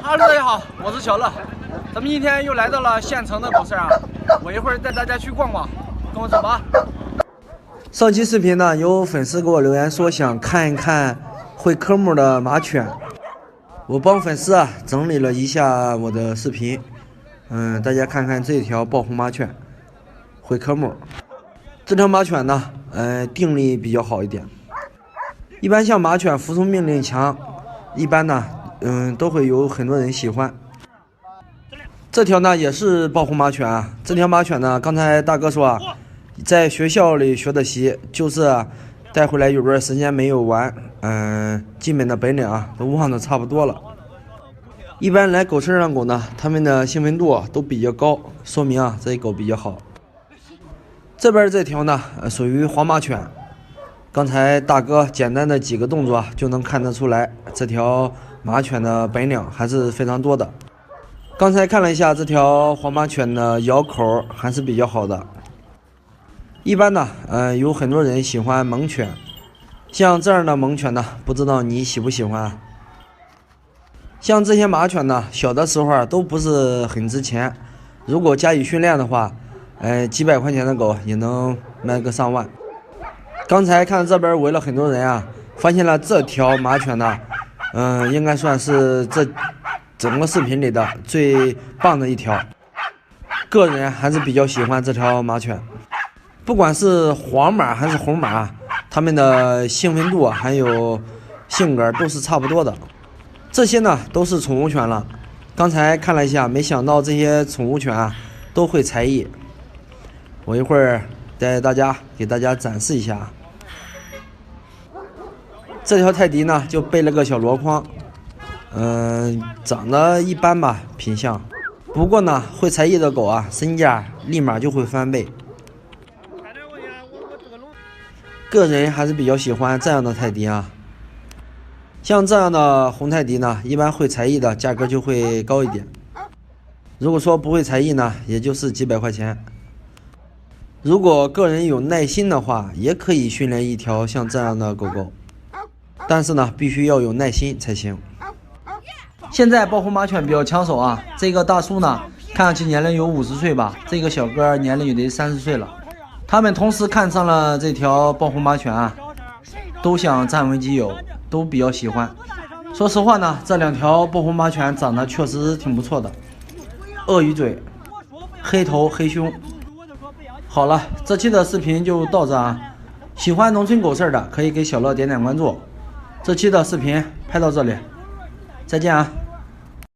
哈喽，大家好，我是小乐。咱们今天又来到了县城的狗市啊，我一会儿带大家去逛逛，跟我走吧。上期视频呢，有粉丝给我留言说想看一看会科目的马犬，我帮粉丝啊整理了一下我的视频，大家看看这条暴红马犬会科目。这条马犬呢，定力比较好一点。一般像马犬服从命令强，一般呢，都会有很多人喜欢。这条呢也是暴红马犬啊。这条马犬呢，刚才大哥说啊，在学校里学的习，就是带回来有段时间没有玩，基本的本领啊都忘得差不多了。一般来狗市上狗呢，它们的兴奋度都比较高，说明啊这狗比较好。这边这条呢，属于黄马犬。刚才大哥简单的几个动作就能看得出来，这条马犬的本领还是非常多的。刚才看了一下这条黄马犬的咬口还是比较好的。一般呢，有很多人喜欢猛犬，像这样的猛犬呢，不知道你喜不喜欢？像这些马犬呢，小的时候都不是很值钱，如果加以训练的话，几百块钱的狗也能卖个上万。刚才看这边围了很多人啊，发现了这条马犬呢，应该算是这整个视频里的最棒的一条。个人还是比较喜欢这条马犬，不管是黄马还是红马，它们的兴奋度还有性格都是差不多的。这些呢都是宠物犬了。刚才看了一下，没想到这些宠物犬啊都会才艺。我一会儿给大家展示一下。这条泰迪呢就背了个小箩筐，长得一般吧，品相。不过呢，会才艺的狗啊，身价立马就会翻倍。个人还是比较喜欢这样的泰迪啊。像这样的红泰迪呢，一般会才艺的价格就会高一点。如果说不会才艺呢，也就是几百块钱。如果个人有耐心的话，也可以训练一条像这样的狗狗，但是呢，必须要有耐心才行。现在暴红马犬比较抢手啊，这个大叔呢，看上去年龄有50岁吧，这个小哥年龄也得30岁了。他们同时看上了这条暴红马犬啊，都想占为己有，都比较喜欢。说实话呢，这两条暴红马犬长得确实挺不错的，鳄鱼嘴，黑头黑胸。好了，这期的视频就到这啊。喜欢农村狗事的可以给小乐点点关注。这期的视频拍到这里，再见啊。